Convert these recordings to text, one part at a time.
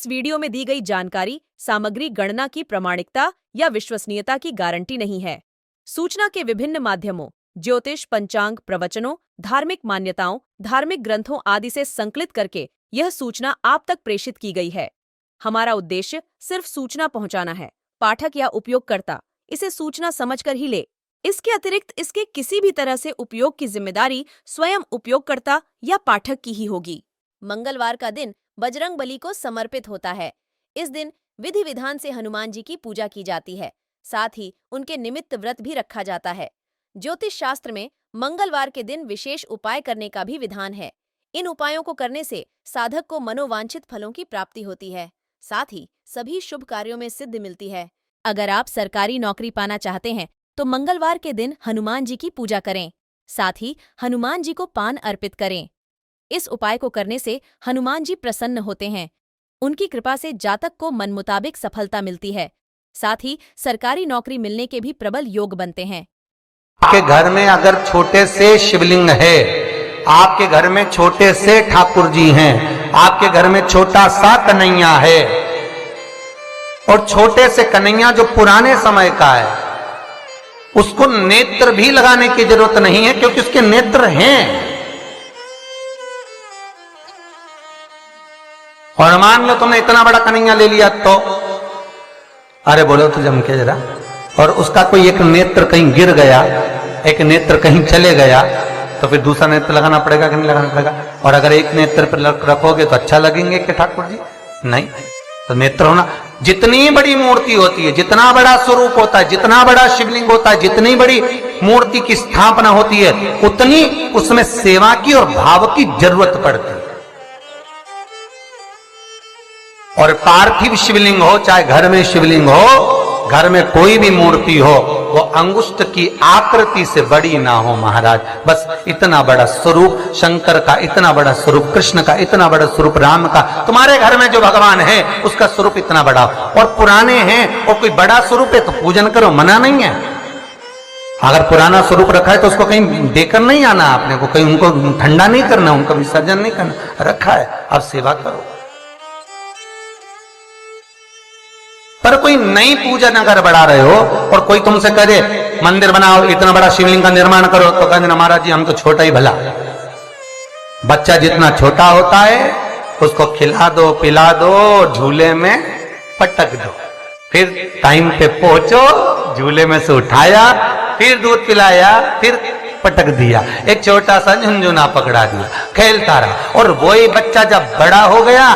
इस वीडियो में दी गई जानकारी सामग्री गणना की प्रामाणिकता या विश्वसनीयता की गारंटी नहीं है। सूचना के विभिन्न माध्यमों ज्योतिष, पंचांग, प्रवचनों, धार्मिक मान्यताओं, धार्मिक ग्रंथों आदि से संकलित करके यह सूचना आप तक प्रेषित की गई है। हमारा उद्देश्य सिर्फ सूचना पहुंचाना है। पाठक या उपयोगकर्ता इसे सूचना समझकर ही ले। इसके अतिरिक्त इसके किसी भी तरह से उपयोग की जिम्मेदारी स्वयं उपयोगकर्ता या पाठक की ही होगी। मंगलवार का दिन बजरंग बली को समर्पित होता है। इस दिन विधि विधान से हनुमान जी की पूजा की जाती है। साथ ही उनके निमित्त व्रत भी रखा जाता है। ज्योतिष शास्त्र में मंगलवार के दिन विशेष उपाय करने का भी विधान है। इन उपायों को करने से साधक को मनोवांछित फलों की प्राप्ति होती है। साथ ही सभी शुभ कार्यों में सिद्धि मिलती है। अगर आप सरकारी नौकरी पाना चाहते हैं तो मंगलवार के दिन हनुमान जी की पूजा करें। साथ ही हनुमान जी को पान अर्पित करें। इस उपाय को करने से हनुमान जी प्रसन्न होते हैं। उनकी कृपा से जातक को मन मुताबिक सफलता मिलती है। साथ ही सरकारी नौकरी मिलने के भी प्रबल योग बनते हैं। आपके घर में अगर छोटे से शिवलिंग है, आपके घर में छोटे से ठाकुर जी हैं, आपके घर में छोटा सा कन्हैया है और छोटे से कन्हैया जो पुराने समय का है, उसको नेत्र भी लगाने की जरूरत नहीं है क्योंकि उसके नेत्र हैं। और मान लो तुमने इतना बड़ा कन्हैया ले लिया तो अरे बोलो तो जम के जरा, और उसका कोई एक नेत्र कहीं गिर गया, एक नेत्र कहीं चले गया, तो फिर दूसरा नेत्र लगाना पड़ेगा कि नहीं लगाना पड़ेगा? और अगर एक नेत्र पर रखोगे तो अच्छा लगेंगे कि ठाकुर जी? नहीं। तो नेत्र होना, जितनी बड़ी मूर्ति होती है, जितना बड़ा स्वरूप होता है, जितना बड़ा शिवलिंग होता है, जितनी बड़ी मूर्ति की स्थापना होती है, उतनी उसमें सेवा की और भाव की जरूरत पड़ती है। और पार्थिव शिवलिंग हो चाहे घर में शिवलिंग हो, घर में कोई भी मूर्ति हो, वो अंगुष्ठ की आकृति से बड़ी ना हो महाराज। बस इतना बड़ा स्वरूप शंकर का, इतना बड़ा स्वरूप कृष्ण का, इतना बड़ा स्वरूप राम का, तुम्हारे घर में जो भगवान है उसका स्वरूप इतना बड़ा। और पुराने हैं और कोई बड़ा स्वरूप है तो पूजन करो, मना नहीं है। अगर पुराना स्वरूप रखा है तो उसको कहीं देकर नहीं आना आपने को, कहीं उनको ठंडा नहीं करना, उनका विसर्जन नहीं करना, रखा है अब सेवा करो। पर कोई नई पूजन अगर बढ़ा रहे हो और कोई तुमसे कहे मंदिर बनाओ, इतना बड़ा शिवलिंग का निर्माण करो, तो कहते महाराज जी हम तो छोटा ही भला। बच्चा जितना छोटा होता है उसको खिला दो, पिला दो, झूले में पटक दो, फिर टाइम पे पहुंचो, झूले में से उठाया, फिर दूध पिलाया, फिर पटक दिया, एक छोटा सा झुनझुना पकड़ा दिया, खेलता रहा। और वही बच्चा जब बड़ा हो गया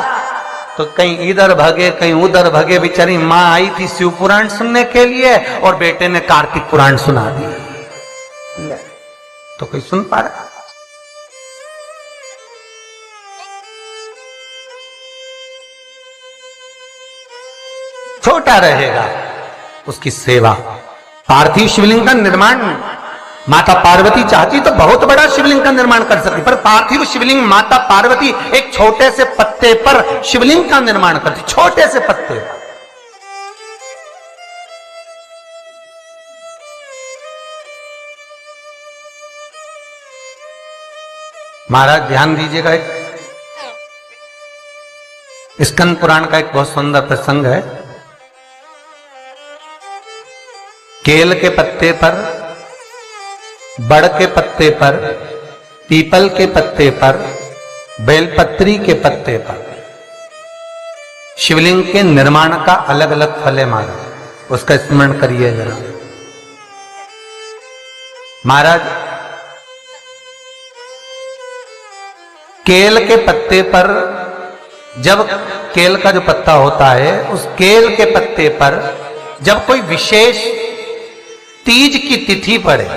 तो कहीं इधर भगे कहीं उधर भगे। बेचारी माँ आई थी शिव पुराण सुनने के लिए और बेटे ने कार्तिक पुराण सुना दिया, तो कोई सुन पा रहा? छोटा रहेगा उसकी सेवा। पार्थिव शिवलिंग का निर्माण माता पार्वती चाहती तो बहुत बड़ा शिवलिंग का निर्माण कर सकती, पर पार्थिव शिवलिंग माता पार्वती एक छोटे से पत्ते पर शिवलिंग का निर्माण करती, छोटे से पत्ते पर। महाराज ध्यान दीजिएगा, स्कंद पुराण का एक बहुत सुंदर प्रसंग है। केल के पत्ते पर, बड़ के पत्ते पर, पीपल के पत्ते पर, बेलपत्री के पत्ते पर शिवलिंग के निर्माण का अलग अलग फल है महाराज, उसका स्मरण करिए जरा। महाराज केल के पत्ते पर, जब केल का जो पत्ता होता है उस केल के पत्ते पर जब कोई विशेष तीज की तिथि पड़े,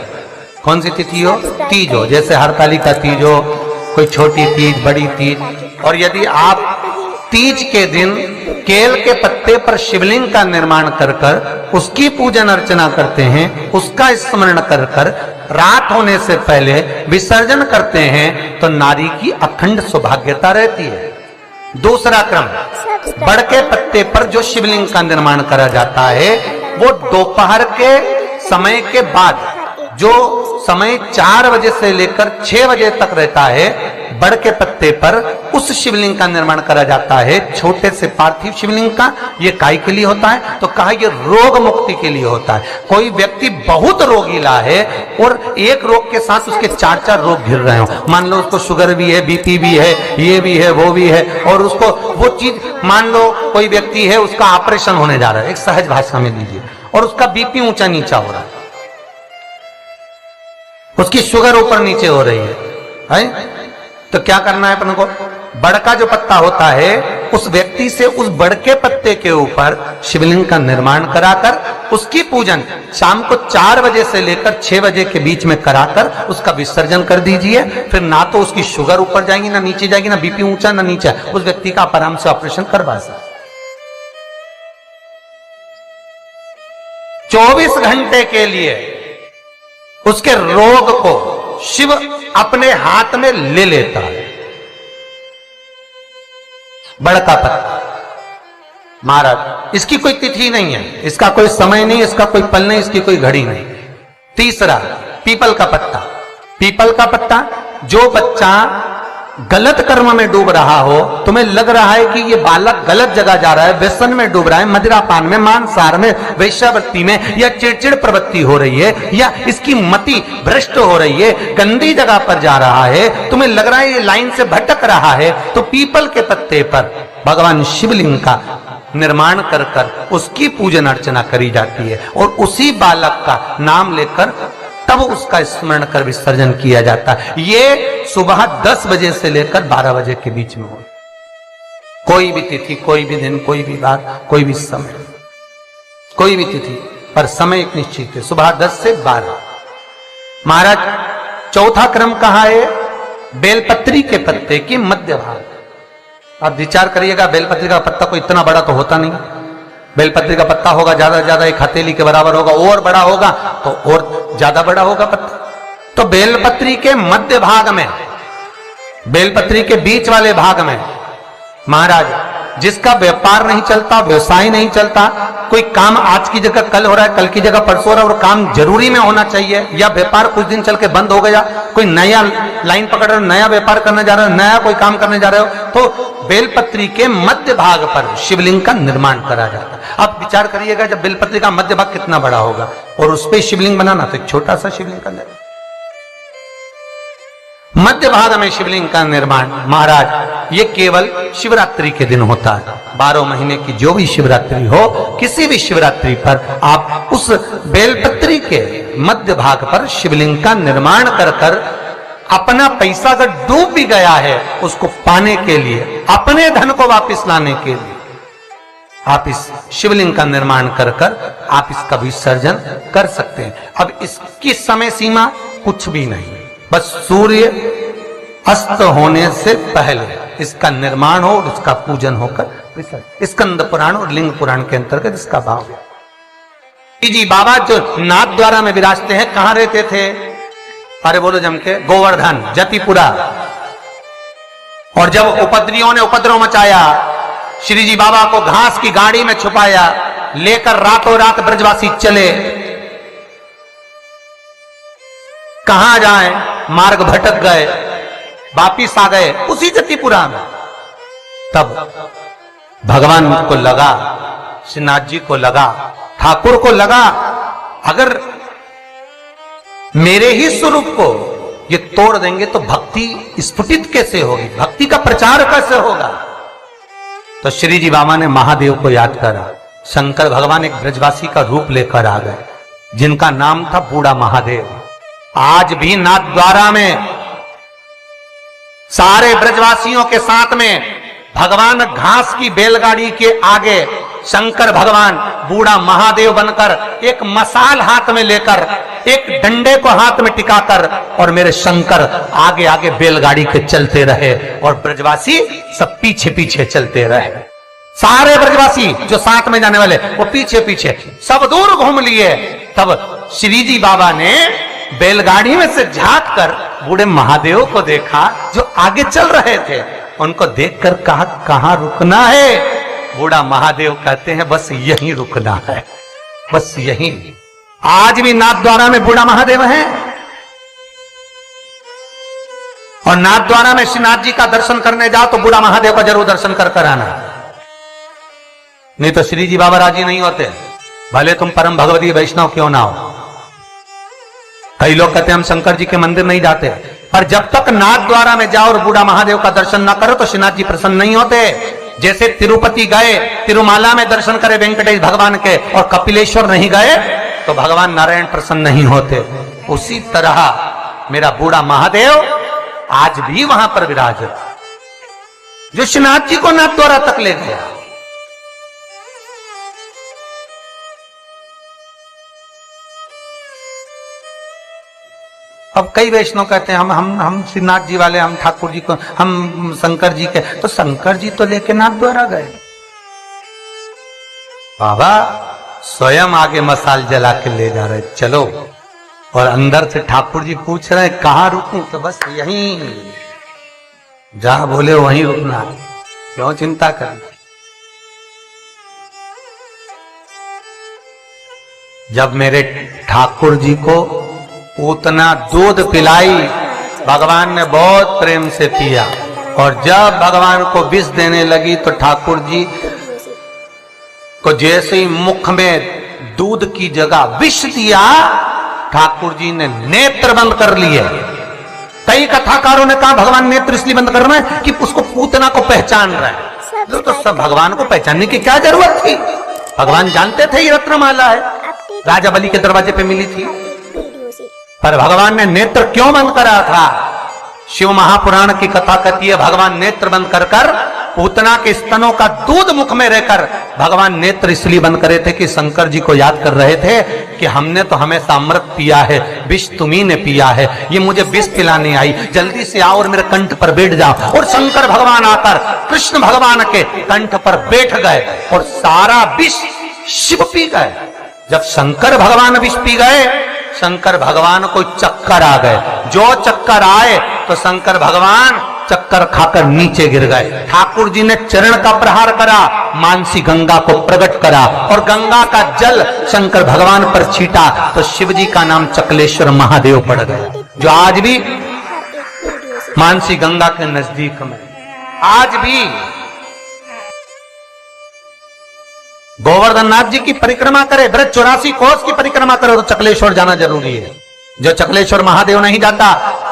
कौन सी तिथि हो? तीज हो, जैसे हरतालिका तीज हो, कोई छोटी तीज, बड़ी तीज, और यदि आप तीज के दिन केल के पत्ते पर शिवलिंग का निर्माण कर कर उसकी पूजन अर्चना करते हैं, उसका स्मरण कर कर रात होने से पहले विसर्जन करते हैं तो नारी की अखंड सौभाग्यता रहती है। दूसरा क्रम, बड़ के पत्ते पर जो शिवलिंग का निर्माण करा जाता है वो दोपहर के समय के बाद जो समय 4 बजे से लेकर 6 बजे तक रहता है, बड़ के पत्ते पर उस शिवलिंग का निर्माण करा जाता है, छोटे से पार्थिव शिवलिंग का। ये काय के लिए होता है? तो कहा ये रोग मुक्ति के लिए होता है। कोई व्यक्ति बहुत रोगीला है और एक रोग के साथ उसके 4-4 रोग घिर रहे हो, मान लो उसको शुगर भी है, बीपी भी है, ये भी है, वो भी है, और उसको वो चीज, मान लो कोई व्यक्ति है उसका ऑपरेशन होने जा रहा है, एक सहज भाषा में लीजिए, और उसका बीपी ऊंचा नीचा हो रहा है, उसकी शुगर ऊपर नीचे हो रही है? तो क्या करना है अपन को? बड़का जो पत्ता होता है उस व्यक्ति से उस बड़के पत्ते के ऊपर शिवलिंग का निर्माण कराकर उसकी पूजन शाम को 4 बजे से लेकर 6 बजे के बीच में कराकर उसका विसर्जन कर दीजिए। फिर ना तो उसकी शुगर ऊपर जाएगी ना नीचे जाएगी, ना बीपी ऊंचा ना नीचा, उस व्यक्ति का आप आराम से ऑपरेशन करवा सकते। 24 घंटे के लिए उसके रोग को शिव अपने हाथ में ले लेता है। बड़का पत्ता महाराज, इसकी कोई तिथि नहीं है, इसका कोई समय नहीं, इसका कोई पल नहीं, इसकी कोई घड़ी नहीं। तीसरा, पीपल का पत्ता। पीपल का पत्ता, जो बच्चा गलत कर्म में डूब रहा हो, तुम्हें लग रहा है कि ये बालक गलत जगह जा रहा है, व्यसन में डूब रहा है, मदिरापान में, मांसाहार में, वेश्यावृत्ति में, या चिड़चिड़ प्रवृत्ति हो रही है, या इसकी मति भ्रष्ट हो रही है, गंदी जगह पर जा रहा है, तुम्हें लग रहा है ये लाइन से भटक रहा है, तो पीपल के पत्ते पर भगवान शिवलिंग का निर्माण कर कर उसकी पूजन अर्चना करी जाती है, और उसी बालक का नाम लेकर तब उसका स्मरण कर विसर्जन किया जाता है। ये सुबह 10 बजे से लेकर 12 बजे के बीच में हो। कोई भी तिथि, कोई भी दिन, कोई भी बात, कोई भी समय, कोई भी तिथि पर समय एक निश्चित है, सुबह 10 से 12। महाराज, चौथा क्रम कहा है? बेलपत्री के पत्ते की मध्य भाग। आप विचार करिएगा, बेलपत्री का पत्ता कोई इतना बड़ा तो होता नहीं, बेलपत्री का पत्ता होगा ज्यादा से ज्यादा एक हथेली के बराबर होगा, और बड़ा होगा तो और ज्यादा बड़ा होगा पत्ता। तो बेलपत्री के मध्य भाग में, बेलपत्री के बीच वाले भाग में महाराज, जिसका व्यापार नहीं चलता, व्यवसाय नहीं चलता, कोई काम आज की जगह कल हो रहा है, कल की जगह परसों हो रहा है, और काम जरूरी में होना चाहिए, या व्यापार कुछ दिन चल के बंद हो गया, कोई नया लाइन पकड़ रहे हो, नया व्यापार करने जा रहे हो, नया कोई काम करने जा रहे हो, तो बेलपत्री के मध्य भाग पर शिवलिंग का निर्माण करा जाता है। आप विचार करिएगा, जब बेलपत्री का मध्य भाग कितना बड़ा होगा, और उस पर शिवलिंग बनाना, तो एक छोटा सा शिवलिंग का निर्माण। मध्य भाग में शिवलिंग का निर्माण महाराज, ये केवल शिवरात्रि के दिन होता है। 12 महीने की जो भी शिवरात्रि हो, किसी भी शिवरात्रि पर आप उस बेलपत्री के मध्य भाग पर शिवलिंग का निर्माण कर कर अपना पैसा अगर डूब भी गया है, उसको पाने के लिए, अपने धन को वापस लाने के लिए आप इस शिवलिंग का निर्माण कर कर आप इसका विसर्जन कर सकते हैं। अब इसकी समय सीमा कुछ भी नहीं, बस सूर्य अस्त होने से पहले इसका निर्माण हो और इसका पूजन होकर स्कंद पुराण और लिंग पुराण के अंतर्गत इसका भाव है। जी बाबा जो नाथ द्वारा में विराजते हैं, कहां रहते थे? अरे बोलो जम के, गोवर्धन, जतिपुरा। और जब उपद्रवियों ने उपद्रव मचाया, श्री जी बाबा को घास की गाड़ी में छुपाया, लेकर रातों रात ब्रजवासी चले। कहां जाएं, मार्ग भटक गए, वापिस आ गए उसी जतिपुरा में। तब भगवान को लगा, श्रीनाथ जी को लगा, ठाकुर को लगा, अगर मेरे ही स्वरूप को ये तोड़ देंगे तो भक्ति स्फुटित कैसे होगी, भक्ति का प्रचार कैसे होगा? तो श्री जी बाबा ने महादेव को याद करा। शंकर भगवान एक ब्रजवासी का रूप लेकर आ गए, जिनका नाम था बूढ़ा महादेव। आज भी नाथ द्वारा में सारे ब्रजवासियों के साथ में भगवान घास की बैलगाड़ी के आगे शंकर भगवान बूढ़ा महादेव बनकर एक मसाल हाथ में लेकर, एक डंडे को हाथ में टिकाकर, और मेरे शंकर आगे आगे बैलगाड़ी के चलते रहे और ब्रजवासी सब पीछे पीछे चलते रहे। सारे ब्रजवासी जो साथ में जाने वाले वो पीछे पीछे सब दूर घूम लिए। तब श्री जी बाबा ने बैलगाड़ी में से झांक कर बूढ़े महादेव को देखा जो आगे चल रहे थे। उनको देखकर कहा, कहां रुकना है? बूढ़ा महादेव कहते हैं, बस यहीं रुकना है, बस यहीं। आज भी नाथद्वारा में बूढ़ा महादेव है, और नाथद्वारा में श्रीनाथ जी का दर्शन करने जाओ तो बूढ़ा महादेव का जरूर दर्शन कर कर आना, नहीं तो श्री जी बाबा राजी नहीं होते, भले तुम परम भगवती वैष्णव क्यों ना हो। कई लोग कहते हैं हम शंकर जी के मंदिर नहीं जाते, पर जब तक नाथद्वारा में जाओ और बूढ़ा महादेव का दर्शन ना करो तो श्रीनाथ जी प्रसन्न नहीं होते। जैसे तिरुपति गए, तिरुमाला में दर्शन करे वेंकटेश भगवान के, और कपिलेश्वर नहीं गए तो भगवान नारायण प्रसन्न नहीं होते। उसी तरह मेरा बूढ़ा महादेव आज भी वहां पर विराजत, जो श्रीनाथ जी को नाथद्वारा तक ले गया। अब कई वैष्णव कहते हैं हम श्रीनाथ जी वाले, हम ठाकुर जी को, हम शंकर जी के, तो शंकर जी तो लेके नाथद्वारा गए। बाबा स्वयं आगे मसाल जला के ले जा रहे, चलो, और अंदर से ठाकुर जी पूछ रहे हैं कहां रुकूं, तो बस यहीं जहां बोले वहीं रुकना, क्यों चिंता करना। जब मेरे ठाकुर जी को उतना दूध पिलाई, भगवान ने बहुत प्रेम से पिया, और जब भगवान को विष देने लगी तो ठाकुर जी को जैसे ही मुख में दूध की जगह विष दिया, ठाकुर जी ने नेत्र बंद कर लिए। कई कथाकारों ने कहा भगवान नेत्र इसलिए बंद कर रहे हैं कि उसको पूतना को पहचान रहे हैं, तो सब भगवान को पहचानने की क्या जरूरत थी, भगवान जानते थे ये रत्नमाला है, राजा बलि के दरवाजे पे मिली थी। पर भगवान ने नेत्र क्यों बंद करा था? शिव महापुराण की कथा कहती है भगवान नेत्र बंद कर कर पूतना के स्तनों का दूध मुख में रहकर भगवान नेत्र इसलिए बंद करे थे कि शंकर जी को याद कर रहे थे कि हमने तो हमेशा अमृत पिया है, विष तुम्ही ने पिया है, ये मुझे विष पिलाने आई, जल्दी से आओ और मेरे कंठ पर बैठ जाओ। और शंकर भगवान आकर कृष्ण भगवान के कंठ पर बैठ गए और सारा विष शिव पी गए। जब शंकर भगवान विष पी गए, शंकर भगवान को चक्कर आ गए। जो चक्कर आए तो शंकर भगवान चक्कर खाकर नीचे गिर गए। ठाकुर जी ने चरण का प्रहार करा, मानसी गंगा को प्रकट करा और गंगा का जल शंकर भगवान पर छीटा तो शिव जी का नाम चकलेश्वर महादेव पड़ गया, जो आज भी मानसी गंगा के नजदीक में। आज भी गोवर्धन नाथ जी की परिक्रमा करे, ब्रज 84 कोस की परिक्रमा करे तो चकलेश्वर जाना जरूरी है। जो चकलेश्वर महादेव नहीं जाता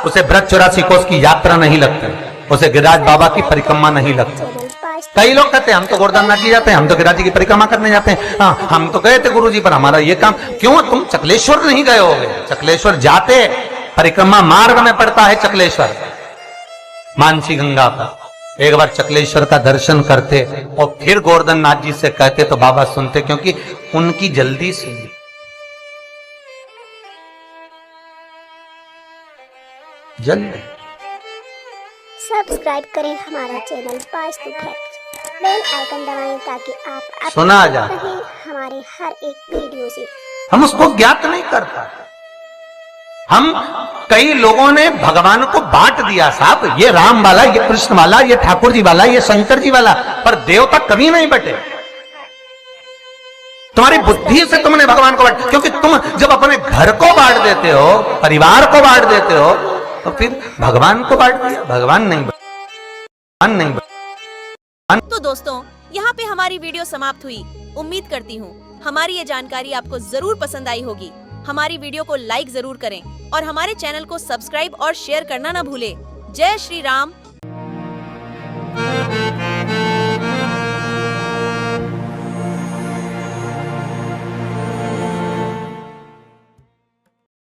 उसे ब्रज 84 कोस की यात्रा नहीं लगती, उसे गिरिराज बाबा की परिक्रमा नहीं लगती। कई लोग कहते हैं हम तो गोवर्धन नाथ जी जाते हैं, हम तो गिरिराज जी की परिक्रमा करने जाते हैं। हाँ, हम तो गए थे गुरु जी पर, हमारा ये काम क्यों, तुम चकलेश्वर नहीं गए होगे? चकलेश्वर जाते, परिक्रमा मार्ग में पड़ता है चकलेश्वर मानसी गंगा का। एक बार चकलेश्वर का दर्शन करते और फिर गोवर्धन नाथ जी से कहते तो बाबा सुनते, क्योंकि उनकी जल्दी सुनी। जल्दी सब्सक्राइब करें हमारा channel Vastu facts, bell icon दबाएं ताकि आप सुना जा हमारे हर एक वीडियो से। हम उसको ज्ञात नहीं कर पाते। हम कई लोगों ने भगवान को बांट दिया, साहब ये राम वाला, ये कृष्ण वाला, ये ठाकुर जी वाला, ये शंकर जी वाला, पर देवता कभी नहीं बटे। तुम्हारी बुद्धि से तुमने भगवान को बांट, क्योंकि तुम जब अपने घर को बांट देते हो, परिवार को बांट देते हो, तो फिर भगवान को बांट दिया, भगवान नहीं। तो दोस्तों, यहाँ पे हमारी वीडियो समाप्त हुई। उम्मीद करती हूँ हमारी ये जानकारी आपको जरूर पसंद आई होगी। हमारी वीडियो को लाइक जरूर करें और हमारे चैनल को सब्सक्राइब और शेयर करना ना भूलें। जय श्री राम,